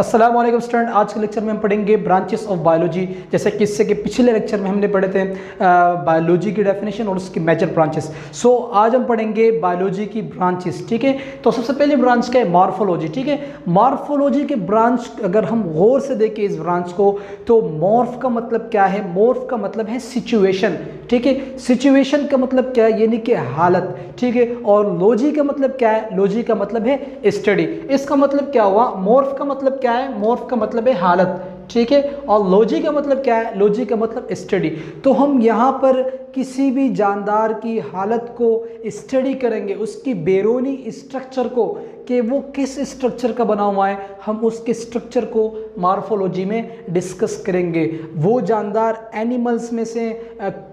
अस्सलाम वालेकुम स्टूडेंट। आज के लेक्चर में हम पढ़ेंगे ब्रांचेस ऑफ बायोलॉजी। जैसे कि इससे के पिछले लेक्चर में हमने पढ़े थे बायोलॉजी की डेफिनेशन और उसकी मेजर ब्रांचेस। सो आज हम पढ़ेंगे बायोलॉजी की ब्रांचेस। ठीक है, तो सबसे पहले ब्रांच क्या है? मॉर्फोलॉजी। ठीक है, मॉर्फोलॉजी के ब्रांच अगर हम गौर से देखें इस ब्रांच को, तो मॉर्फ का मतलब क्या है? मॉर्फ का मतलब है सिचुएशन। ठीक है, सिचुएशन का मतलब क्या है? यानी कि हालत। ठीक है, और लॉजी का मतलब क्या है? लॉजी का मतलब है स्टडी। इसका मतलब क्या हुआ? मॉर्फ का मतलब क्या है? मॉर्फ का मतलब है हालत। ठीक है, और लॉजी का मतलब क्या है? लॉजी का मतलब स्टडी। तो हम यहाँ पर किसी भी जानदार की हालत को स्टडी करेंगे, उसकी बैरूनी स्ट्रक्चर को, कि वो किस स्ट्रक्चर का बना हुआ है, हम उसके स्ट्रक्चर को मॉर्फोलॉजी में डिस्कस करेंगे। वो जानदार एनिमल्स में से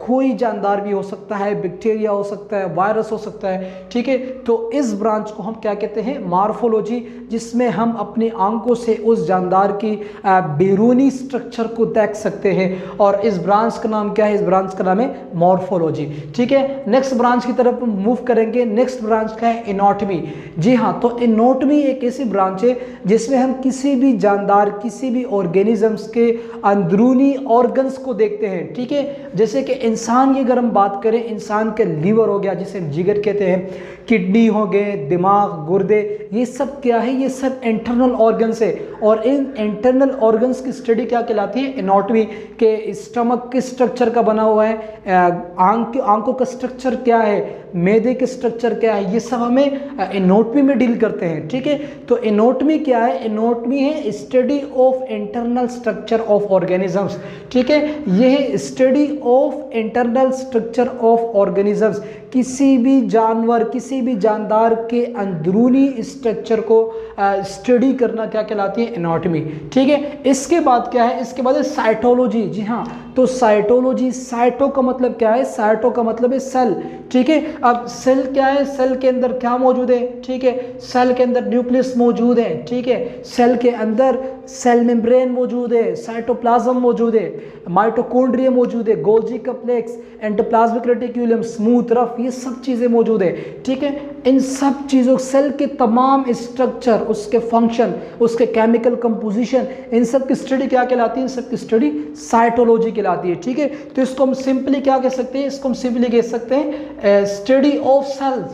कोई जानदार भी हो सकता है, बैक्टीरिया हो सकता है, वायरस हो सकता है। ठीक है, तो इस ब्रांच को हम क्या कहते हैं? मॉर्फोलॉजी, जिसमें हम अपनी आंखों से उस जानदार की बैरूनी स्ट्रक्चर को देख सकते हैं। और इस ब्रांच का नाम क्या है? इस ब्रांच का नाम है मॉर्फोलॉजी। ठीक है, नेक्स्ट ब्रांच की तरफ मूव करेंगे। नेक्स्ट ब्रांच का है एनाटॉमी। जी हाँ, तो एनाटॉमी एक ऐसी ब्रांच है जिसमें हम किसी भी जानदार, किसी भी ऑर्गेनिजम्स के अंदरूनी ऑर्गन्स को देखते हैं। ठीक है, जैसे कि इंसान की अगर हम बात करें, इंसान के लीवर हो गया जिसे जिगर कहते हैं, किडनी हो गए, दिमाग, गुर्दे, ये सब क्या है? ये सब इंटरनल ऑर्गन्स है। और इन इंटरनल ऑर्गन्स की स्टडी क्या कहलाती है? एनाटॉमी। के स्टमक किस स्ट्रक्चर का बना हुआ है, आंखों का स्ट्रक्चर क्या है, मैदे के स्ट्रक्चर क्या है, ये सब हमें एनाटॉमी में डील करते हैं। ठीक है, तो एनाटॉमी क्या है? एनाटॉमी है study of internal structure of organisms. ठीक है, यह study of internal structure of organisms, किसी भी जानवर, किसी भी जानदार के अंदरूनी स्ट्रक्चर को स्टडी करना क्या कहलाती है? एनाटॉमी। ठीक है, इसके बाद क्या है? इसके बाद है साइटोलॉजी। जी हाँ, तो साइटोलॉजी, साइटो का मतलब क्या है? साइटो का मतलब है सेल। ठीक है, अब सेल क्या है? सेल के अंदर क्या मौजूद है? ठीक है, सेल के अंदर न्यूक्लियस मौजूद है। ठीक है, सेल के अंदर सेल मेम्ब्रेन मौजूद है, साइटोप्लाज्म मौजूद है, माइटोकॉन्ड्रिया मौजूद है, Golgi complex, endoplasmic reticulum, smooth, rough, ये सब चीज़ें मौजूद है। ठीक है, इन सब चीज़ों, सेल के तमाम स्ट्रक्चर, उसके फंक्शन, उसके केमिकल कंपोजिशन, इन सब की स्टडी क्या कहलाती है? इन सब की स्टडी साइटोलॉजी कहलाती है। ठीक है, तो इसको हम सिंपली क्या कह सकते हैं? इसको हम सिंपली कह सकते हैं study of cells,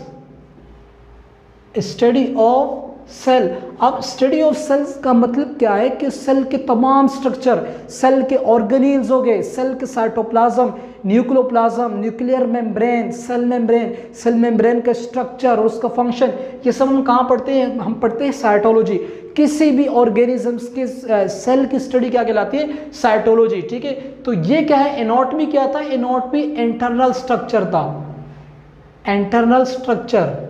study of cell. अब स्टडी ऑफ सेल्स का मतलब क्या है? कि सेल के तमाम स्ट्रक्चर, सेल के ऑर्गेनील्स हो गए, सेल के cytoplasm, nucleoplasm, nuclear membrane, cell membrane का स्ट्रक्चर और उसका फंक्शन, ये सब हम कहाँ पढ़ते हैं? हम पढ़ते हैं साइटोलॉजी। किसी भी ऑर्गेनिजम्स के सेल की स्टडी क्या कहलाती है? साइटोलॉजी। ठीक है, तो ये क्या है? एनाटॉमी क्या था? एनाटॉमी इंटरनल स्ट्रक्चर था, इंटरनल स्ट्रक्चर।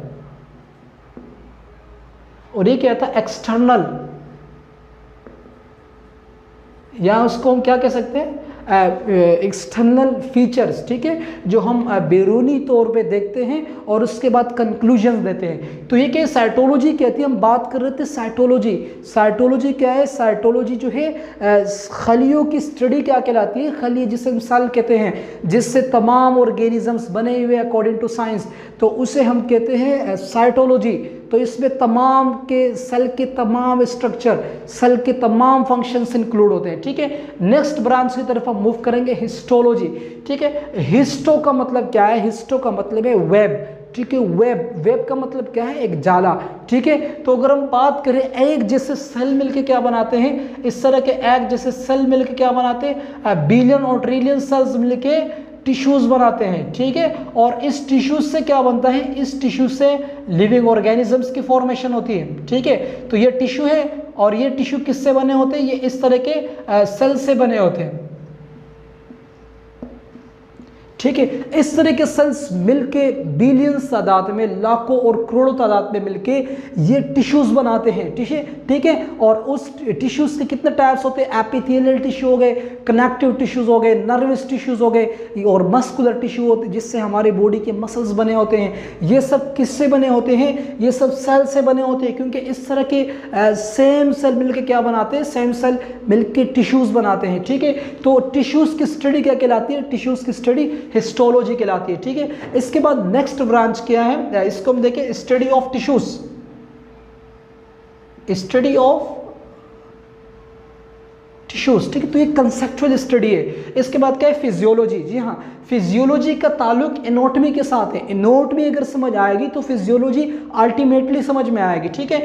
और ये क्या था? एक्सटर्नल, या उसको हम क्या कह सकते हैं? External features. ठीक है, जो हम बैरूनी तौर पे देखते हैं और उसके बाद कंक्लूजन्स देते हैं। तो ये क्या? साइटोलॉजी कहती है। हम बात कर रहे थे साइटोलॉजी। साइटोलॉजी क्या है? साइटोलॉजी जो है खलियों की स्टडी क्या कहलाती है? खली, जिसे हम सेल कहते हैं, जिससे तमाम ऑर्गेनिजम्स बने हुए अकॉर्डिंग टू साइंस, तो उसे हम कहते हैं साइटोलॉजी। तो इसमें तमाम के सेल के तमाम स्ट्रक्चर, सेल के तमाम फंक्शंस इंक्लूड होते हैं। ठीक है, नेक्स्ट ब्रांच की तरफ हम मूव करेंगे, हिस्टोलॉजी। ठीक है, हिस्टो का मतलब क्या है? हिस्टो का मतलब है वेब। ठीक है, वेब, वेब का मतलब क्या है? एक जाला। ठीक है, तो अगर हम बात करें एग जैसे सेल मिलके क्या बनाते हैं, इस तरह के एग जैसे सेल मिलके क्या बनाते हैं? बिलियन और ट्रिलियन सेल्स मिलके टिश्यूज बनाते हैं। ठीक है, और इस टिश्यूज से क्या बनता है? इस टिश्यू से लिविंग ऑर्गेनिजम्स की फॉर्मेशन होती है। ठीक है, तो ये टिश्यू है, और ये टिश्यू किससे बने होते हैं? ये इस तरह के सेल से बने होते हैं। ठीक है, इस तरह के सेल्स मिलके बिलियंस तादाद में, लाखों और करोड़ों तादाद में मिलके ये टिश्यूज बनाते हैं। ठीक है, और उस टिश्यूज के कितने टाइप्स होते हैं? एपिथेलियल टिश्यू हो गए, कनेक्टिव टिश्यूज हो गए, नर्वस टिश्यूज हो गए, और मस्कुलर टिश्यू होते हैं जिससे हमारे बॉडी के मसल्स बने होते हैं। ये सब किससे बने होते हैं? ये सब सेल से बने होते हैं, क्योंकि इस तरह के सेम सेल मिलके क्या बनाते हैं? सेम सेल मिलके टिश्यूज बनाते हैं। ठीक है, तो टिश्यूज की स्टडी क्या कहलाती है? टिश्यूज की स्टडी हिस्टोलॉजी कहलाती है। ठीक है, इसके बाद नेक्स्ट ब्रांच क्या है? इसको हम देखें, study of tissues, study of tissues, ठीक है। तो ये कंसेप्चुअल स्टडी है। इसके बाद क्या है, फिजियोलॉजी। जी हाँ, फिजियोलॉजी का ताल्लुक एनाटॉमी के साथ है। एनाटॉमी अगर समझ आएगी तो फिजियोलॉजी अल्टीमेटली समझ में आएगी, ठीक है।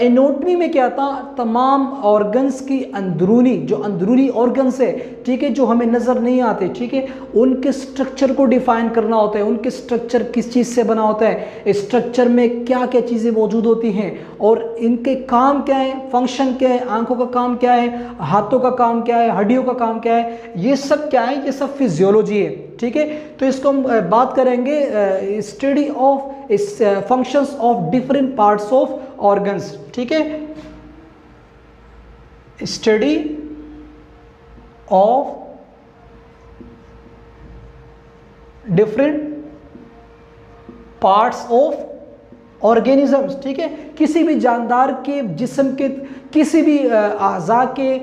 एनाटॉमी में क्या था, तमाम ऑर्गन्स की अंदरूनी, जो अंदरूनी ऑर्गन्स है, ठीक है, जो हमें नज़र नहीं आते, ठीक है, उनके स्ट्रक्चर को डिफाइन करना होता है। उनके स्ट्रक्चर किस चीज़ से बना होता है, स्ट्रक्चर में क्या क्या चीज़ें मौजूद होती हैं और इनके काम क्या है, फंक्शन क्या है, आंखों का काम क्या है, हाथों का काम क्या है, हड्डियों का काम क्या है, ये सब क्या है, ये सब फिजियोलॉजी है, ठीक है। तो इसको हम बात करेंगे study of functions of different parts of organs, ठीक है। Study of different parts of organisms, ठीक है। किसी भी जानदार के जिस्म के किसी भी अज़ा के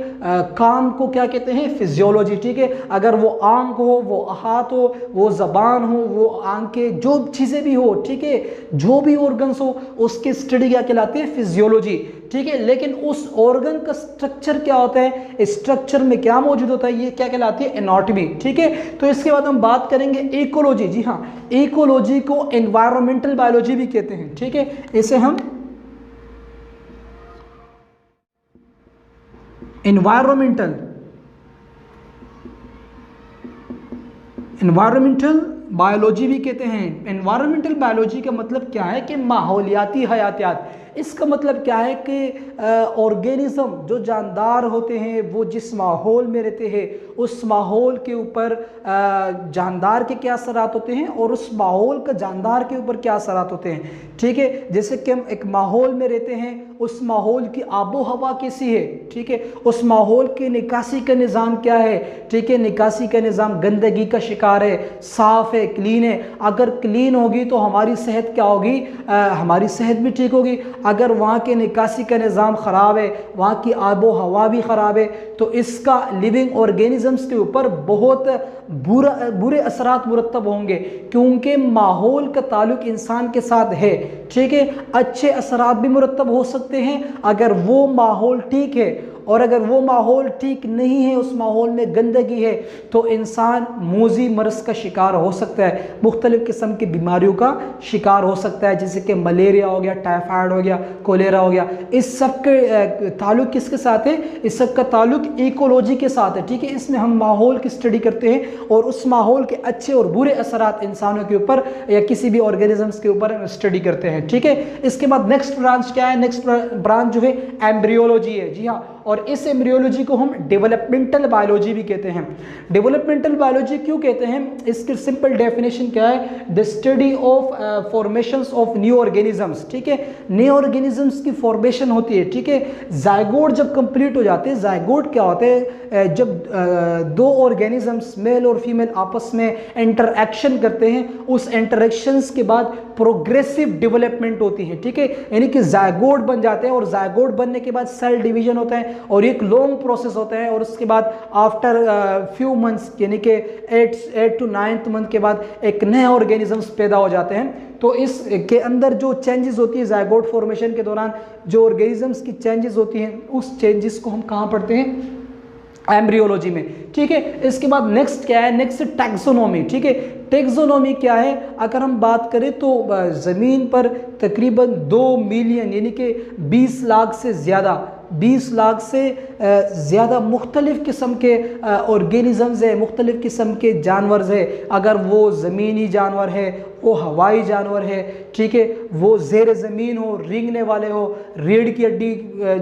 काम को क्या कहते हैं, फिजियोलॉजी, ठीक है। अगर वो आंख हो, वो हाथ हो, वो ज़बान हो, वो आंखें, जो चीज़ें भी हो, ठीक है, जो भी ऑर्गन्स हो, उसकी स्टडी क्या कहलाती है, फिजियोलॉजी, ठीक है। लेकिन उस ऑर्गन का स्ट्रक्चर क्या होता है, स्ट्रक्चर में क्या मौजूद होता है, ये क्या कहलाती है, एनाटॉमी, ठीक है। तो इसके बाद हम बात करेंगे इकोलॉजी। जी हाँ, इकोलॉजी को एनवायरमेंटल बायोलॉजी भी कहते हैं, ठीक है। इसे हम एनवायरमेंटल बायोलॉजी भी कहते हैं। एनवायरमेंटल बायोलॉजी का मतलब क्या है कि माहौलियाती हयातियात। इसका मतलब क्या है कि ऑर्गेनिज्म जो जानदार होते हैं वो जिस माहौल में रहते हैं उस माहौल के ऊपर जानदार के क्या असरात होते हैं और उस माहौल का जानदार के ऊपर क्या असरात होते हैं, ठीक है। जैसे कि हम एक माहौल में रहते हैं, उस माहौल की आबो हवा कैसी है, ठीक है, उस माहौल के निकासी का निज़ाम क्या है, ठीक है, निकासी का निज़ाम गंदगी का शिकार है, साफ़ है, क्लीन है। अगर क्लीन होगी तो हमारी सेहत क्या होगी, हमारी सेहत भी ठीक होगी। अगर वहाँ के निकासी का निज़ाम ख़राब है, वहाँ की आबो हवा भी ख़राब है, तो इसका लिविंग ऑर्गेनिजम्स के ऊपर बहुत बुरे असरात मुरतब होंगे, क्योंकि माहौल का ताल्लुक इंसान के साथ है, ठीक है। अच्छे असरात भी मुरतब हो सकते हैं अगर वो माहौल ठीक है, और अगर वो माहौल ठीक नहीं है, उस माहौल में गंदगी है, तो इंसान मूजी मर्ज़ का शिकार हो सकता है, मुख्तलिफ़ किस्म की बीमारियों का शिकार हो सकता है, जैसे कि मलेरिया हो गया, टाइफाइड हो गया, कोलेरा हो गया। इस सब के ताल्लुक किसके साथ है, इस सब का ताल्लुक इकोलॉजी के साथ है, ठीक है। इसमें हम माहौल की स्टडी करते हैं और उस माहौल के अच्छे और बुरे असरात इंसानों के ऊपर या किसी भी ऑर्गेनिजम्स के ऊपर स्टडी करते हैं, ठीक है। इसके बाद नेक्स्ट ब्रांच क्या है, नेक्स्ट ब्रांच जो है एम्ब्रियोलॉजी है। जी हाँ, और इस एम्ब्रियोलॉजी को हम डेवलपमेंटल बायोलॉजी भी कहते हैं। डेवलपमेंटल बायोलॉजी क्यों कहते हैं, इसकी सिंपल डेफिनेशन क्या है, the study of formations of new organisms, ठीक है। न्यू ऑर्गेनिजम्स की फॉर्मेशन होती है, ठीक है। जायगोट जब कंप्लीट हो जाते हैं, जायगोट क्या होते हैं, जब दो ऑर्गेनिजम्स मेल और फीमेल आपस में इंटरएक्शन करते हैं, उस इंटरएक्शंस के बाद प्रोग्रेसिव डेवलपमेंट होती है, ठीक है। यानी कि जायगोट बन जाते हैं और जायगोट बनने के बाद सेल डिवीजन होता है और एक लॉन्ग प्रोसेस होता है, और उसके बाद आफ्टर फ्यू मंथ्स यानी कि 8 to 9th मंथ के बाद एक नए ऑर्गेनिजम्स पैदा हो जाते हैं। तो इस के अंदर जो चेंजेस होती है जायगोट फॉर्मेशन के दौरान, जो ऑर्गेनिजम्स की चेंजेस होती हैं, उस चेंजेस को हम कहाँ पढ़ते हैं, एम्ब्रियोलॉजी में, ठीक है। इसके बाद नेक्स्ट क्या है, नेक्स्ट टैक्सोनॉमी, ठीक है। टैक्सोनॉमी क्या है, अगर हम बात करें तो ज़मीन पर तकरीबन 2 मिलियन यानी कि 20 लाख से ज़्यादा मुख्तलिफ़ किस्म के ऑर्गेनिज़म्स है, मुख्तलिफ़ किस्म के जानवर है। अगर वो ज़मीनी जानवर है, वो हवाई जानवर है, ठीक है, वो ज़ेर ज़मीन हो, रेंगने वाले हो, रीढ़ की हड्डी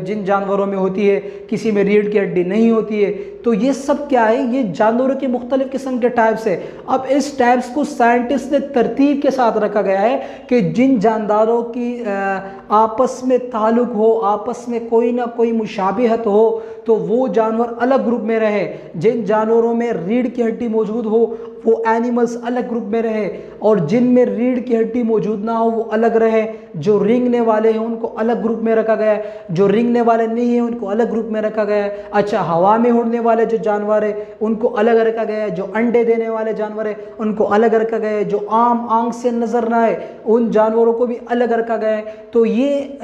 जिन जानवरों में होती है, किसी में रीढ़ की हड्डी नहीं होती है, तो ये सब क्या है, ये जानवरों के मुख्तलिफ़ किस्म के टाइप्स है। अब इस टाइप्स को साइंटिस्ट ने तरतीब के साथ रखा गया है कि जिन जानदारों की आपस में ताल्लुक़ हो, आपस में कोई ना कोई मुशाबिहत हो, तो वो जानवर अलग ग्रुप में रहे। जिन जानवरों में रीढ़ की हड्डी मौजूद हो वो एनिमल्स अलग ग्रुप में रहे, और जिन में रीढ़ की हड्डी मौजूद ना हो वो अलग रहे। जो रेंगने वाले हैं उनको अलग ग्रुप में रखा गया है, जो रेंगने वाले नहीं है उनको अलग ग्रुप में रखा गया है। अच्छा, हवा में उड़ने वाले जो जानवर है उनको अलग रखा गया है, जो अंडे देने वाले जानवर है उनको अलग रखा गया है, जो आम आंख से नजर ना आए उन जानवरों को भी अलग रखा गया है। तो ये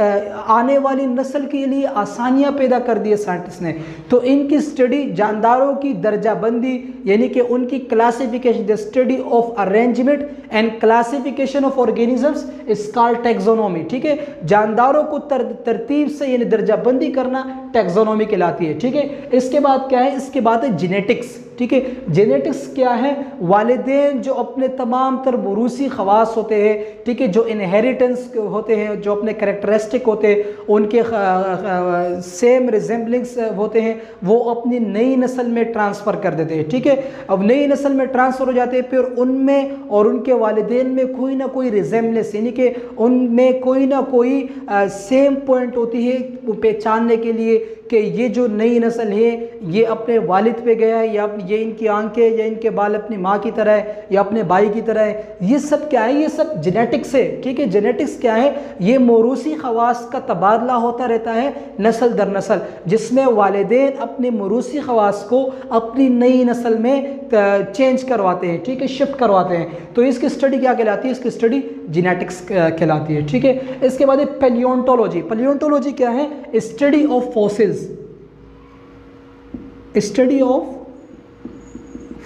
आने वाली नस्ल के लिए आसानियां पैदा कर दी है साइंटिस्ट ने। तो इनकी स्टडी जानदारों की दर्जाबंदी यानी कि उनकी classification, the study of arrangement and classification of organisms is called taxonomy. ठीक है, जानदारों को तरतीब से यानी दर्जाबंदी करना टैक्सोनॉमी कहलाती है। ठीक है, इसके बाद क्या है, इसके बाद है जेनेटिक्स। ठीक है, जेनेटिक्स क्या है, वालिदैन जो अपने तमाम तर वरूसी खवास होते हैं, ठीक है, जो इनहेरिटेंस होते हैं, जो अपने करेक्टरिस्टिक होते हैं, उनके सेम रिजेंबलिंग्स होते हैं, वो अपनी नई नस्ल में ट्रांसफ़र कर देते हैं। ठीक है, अब नई नस्ल में ट्रांसफ़र हो जाते हैं, फिर उनमें और उनके वालिदैन में कोई ना कोई रिजेंबलेंस यानी कि उनमें कोई ना कोई सेम पॉइंट होती है पहचानने के लिए कि ये जो नई नस्ल है ये अपने वालिद पे गया है, या ये इनकी आंखें या इनके बाल अपनी माँ की तरह है या अपने भाई की तरह है। ये सब क्या है, ये सब जेनेटिक्स है। ठीक है, जेनेटिक्स क्या है, ये मौरूसी खवास का तबादला होता रहता है नस्ल दर नस्ल, जिसमें वालिदैन अपने मौरूसी खवास को अपनी नई नस्ल में चेंज करवाते हैं। ठीक है, शिफ्ट करवाते हैं। तो इसकी स्टडी क्या कहलाती है, इसकी स्टडी जेनेटिक्स कहलाती है। ठीक है, इसके बाद पैलियोंटोलॉजी। पैलियोंटोलॉजी क्या है, study of fossils, study of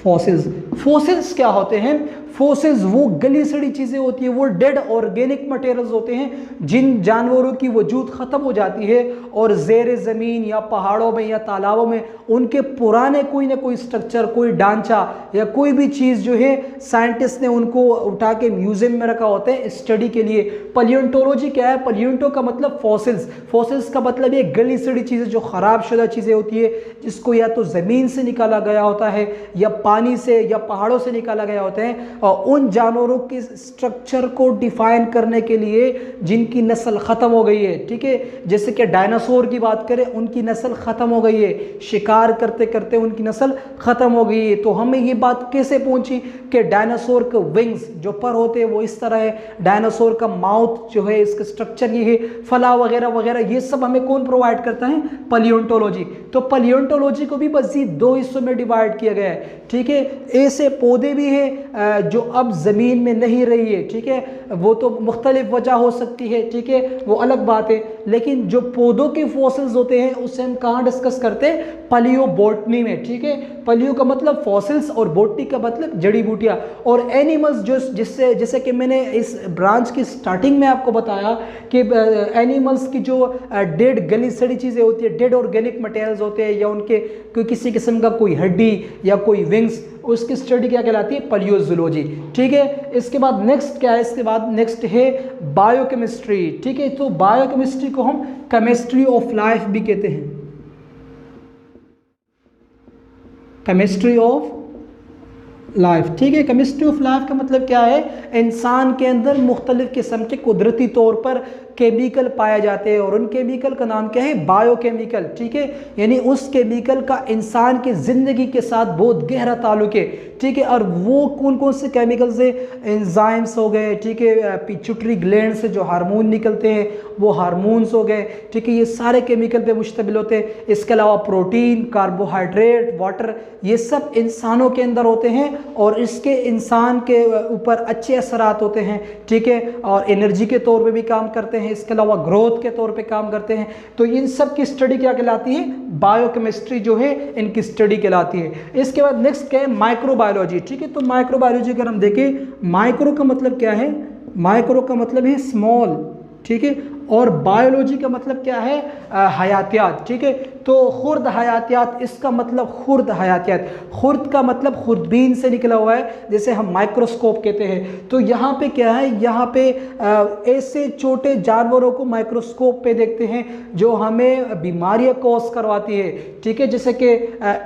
fossils. Fossils क्या होते हैं, फॉसिल्स वो गली सड़ी चीज़ें होती है, वो डेड ऑर्गेनिक मटेरियल्स होते हैं जिन जानवरों की वजूद ख़त्म हो जाती है और ज़ेर ज़मीन या पहाड़ों में या तालाबों में उनके पुराने कोई ना कोई स्ट्रक्चर, कोई ढांचा या कोई भी चीज़ जो है साइंटिस्ट ने उनको उठा के म्यूज़ियम में रखा होता है स्टडी के लिए। पैलियोंटोलॉजी क्या है, पैलियोंटो का मतलब फॉसिल्स, फॉसिल्स का मतलब ये गली सड़ी चीज़ें जो ख़राब शुदा चीज़ें होती है, जिसको या तो ज़मीन से निकाला गया होता है या पानी से या पहाड़ों से निकाला गया होता है, और उन जानवरों के स्ट्रक्चर को डिफाइन करने के लिए जिनकी नस्ल ख़त्म हो गई है। ठीक है, जैसे कि डायनासोर की बात करें, उनकी नस्ल ख़त्म हो गई है, शिकार करते करते उनकी नस्ल ख़त्म हो गई है। तो हमें ये बात कैसे पहुंची कि डायनासोर के विंग्स जो पर होते हैं वो इस तरह है, डायनासोर का माउथ जो है इसका स्ट्रक्चर ये है, फला वगैरह वगैरह, ये सब हमें कौन प्रोवाइड करता है, पैलियोंटोलॉजी। तो पैलियोंटोलॉजी को भी मज़ीद दो हिस्सों में डिवाइड किया गया है। ठीक है, ऐसे पौधे भी हैं जो अब ज़मीन में नहीं रही है। ठीक है, वो तो मुख्तलिफ वजह हो सकती है, ठीक है, वो अलग बात है। लेकिन जो पौधों के फॉसिल्स होते हैं उससे हम कहाँ डिस्कस करते हैं, पैलियोबोटनी में। ठीक है, पैलियो का मतलब फॉसिल्स और बोटनी का मतलब जड़ी बूटियाँ। और एनिमल्स जो जिससे जैसे कि मैंने इस ब्रांच की स्टार्टिंग में आपको बताया कि एनिमल्स की जो डेड गली सड़ी चीज़ें होती है, डेड ऑर्गेनिक मटेरियल्स होते हैं, या उनके कोई किसी किस्म का कोई हड्डी या कोई विंग्स, उसकी स्टडी क्या कहलाती है, पैलियोजूलॉजी। ठीक है, इसके बाद नेक्स्ट क्या है, इसके बाद नेक्स्ट है बायोकेमिस्ट्री। ठीक है, तो बायोकेमिस्ट्री को हम केमिस्ट्री ऑफ लाइफ भी कहते हैं, केमिस्ट्री ऑफ लाइफ। ठीक है, केमिस्ट्री ऑफ लाइफ का मतलब क्या है, इंसान के अंदर मुख्तलिफ किस्म के कुदरती तौर पर केमिकल पाए जाते हैं और उन केमिकल का नाम क्या है, बायोकेमिकल। ठीक है, यानी उस केमिकल का इंसान की ज़िंदगी के साथ बहुत गहरा ताल्लुक है। ठीक है, और वो कौन कौन से केमिकल्स है, एंजाइम्स हो गए, ठीक है, पिट्यूटरी ग्लैंड से जो हार्मोन निकलते हैं वो हार्मोन्स हो गए। ठीक है, ये सारे केमिकल पे मुश्तमिल होते हैं। इसके अलावा प्रोटीन, कार्बोहाइड्रेट, वाटर, ये सब इंसानों के अंदर होते हैं और इसके इंसान के ऊपर अच्छे असरात होते हैं। ठीक है, और एनर्जी के तौर पे भी काम करते हैं, इसके अलावा ग्रोथ के तौर पे काम करते हैं। तो इन सब की स्टडी क्या कहलाती है, बायोकेमिस्ट्री जो है इनकी स्टडी कहलाती है। इसके बाद नेक्स्ट क्या है, माइक्रोबायोलॉजी। ठीक है, तो माइक्रोबायोलॉजी अगर हम देखें, माइक्रो का मतलब क्या है, माइक्रो का मतलब है स्मॉल। ठीक है, और बायोलॉजी का मतलब क्या है, हयातियात। ठीक है, तो खुर्द हयातियात, इसका मतलब खुर्द हयातियात, खुर्द का मतलब खुर्दबीन से निकला हुआ है, जैसे हम माइक्रोस्कोप कहते हैं। तो यहाँ पे क्या है, यहाँ पे ऐसे छोटे जानवरों को माइक्रोस्कोप पे देखते हैं जो हमें बीमारियाँ कॉज करवाती है। ठीक है, जैसे कि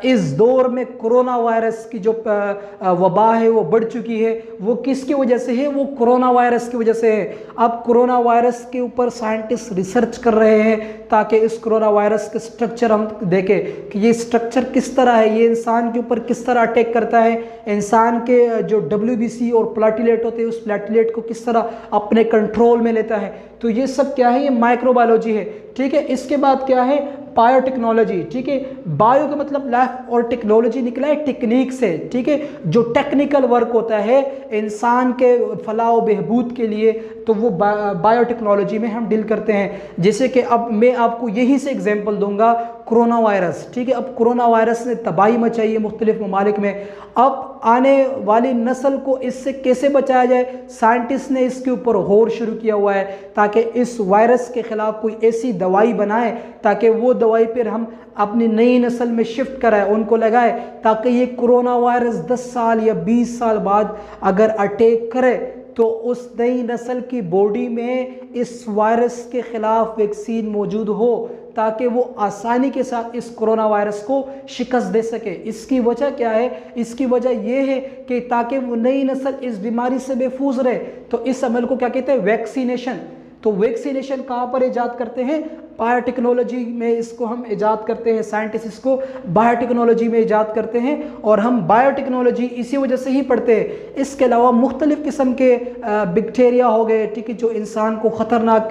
इस दौर में कोरोना वायरस की जो वबा है वो बढ़ चुकी है, वो किसकी वजह से है, वो कोरोना वायरस की वजह से है। अब कोरोना वायरस के ऊपर साइंटिस्ट रिसर्च कर रहे हैं ताकि इस कोरोना वायरस के स्ट्रक्चर स्ट्रक्चर हम देखें कि ये स्ट्रक्चर किस तरह है, ये इंसान के ऊपर किस तरह अटैक करता है, इंसान के जो WBC और प्लेटलेट होते हैं उस प्लेटलेट को किस तरह अपने कंट्रोल में लेता है, तो ये सब क्या है, ये माइक्रोबायोलॉजी है। ठीक है, इसके बाद क्या है, बायोटेक्नोलॉजी। ठीक है, बायो का मतलब लाइफ और टेक्नोलॉजी निकला है टेक्निक से। ठीक है, जो टेक्निकल वर्क होता है इंसान के फलाह बहबूद के लिए, तो वो बायोटेक्नोलॉजी में हम डील करते हैं। जैसे कि अब मैं आपको यही से एग्जांपल दूंगा, कोरोना वायरस। ठीक है, अब कोरोना वायरस ने तबाही मचाई है मुख्तलिफ ममालिक में। अब आने वाली नस्ल को इससे कैसे बचाया जाए, साइंटिस्ट ने इसके ऊपर गौर शुरू किया हुआ है ताकि इस वायरस के खिलाफ कोई ऐसी दवाई बनाए ताकि वो दवाई पर हम अपनी नई नस्ल में शिफ्ट कराए, उनको लगाए, ताकि ये कोरोना वायरस 10 साल या 20 साल बाद अगर अटैक करे तो उस नई नस्ल की बॉडी में इस वायरस के खिलाफ वैक्सीन मौजूद हो ताकि वो आसानी के साथ इस कोरोना वायरस को शिकस्त दे सके। इसकी वजह क्या है, इसकी वजह ये है कि ताकि वो नई नस्ल इस बीमारी से महफूज रहे, तो इस अमल को क्या कहते हैं, वैक्सीनेशन। तो वैक्सीनेशन कहाँ पर इजाद करते हैं, बायोटेक्नोलॉजी में इसको हम इजाद करते हैं, साइंटिस्ट इसको बायोटेक्नोलॉजी में इजाद करते हैं और हम बायोटेक्नोलॉजी इसी वजह से ही पढ़ते हैं। इसके अलावा मुख्तलिफ़ किस्म के बैक्टीरिया हो गए, ठीक है, जो इंसान को ख़तरनाक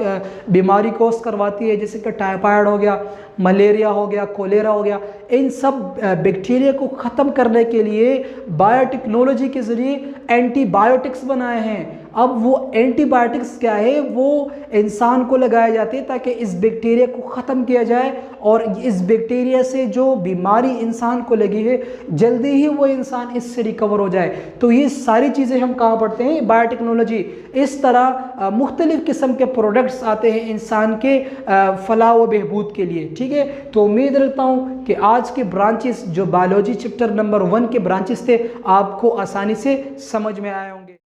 बीमारी कोस करवाती है, जैसे कि टाइफाइड हो गया, मलेरिया हो गया, कोलेरा हो गया, इन सब बैक्टीरिया को ख़त्म करने के लिए बायोटेक्नोलॉजी के ज़रिए एंटीबायोटिक्स बनाए हैं। अब वो एंटीबायोटिक्स क्या है, वो इंसान को लगाए जाते हैं ताकि इस बैक्टीरिया को ख़त्म किया जाए और इस बैक्टीरिया से जो बीमारी इंसान को लगी है जल्दी ही वो इंसान इससे रिकवर हो जाए। तो ये सारी चीज़ें हम कहाँ पढ़ते हैं, बायोटेक्नोलॉजी। इस तरह मुख्तलिफ़ किस्म के प्रोडक्ट्स आते हैं इंसान के फलाह व बहबूद के लिए। ठीक है, तो उम्मीद रखता हूँ कि आज के ब्रांचेस जो बायोलॉजी चैप्टर नंबर 1 के ब्रांचेस थे आपको आसानी से समझ में आए होंगे।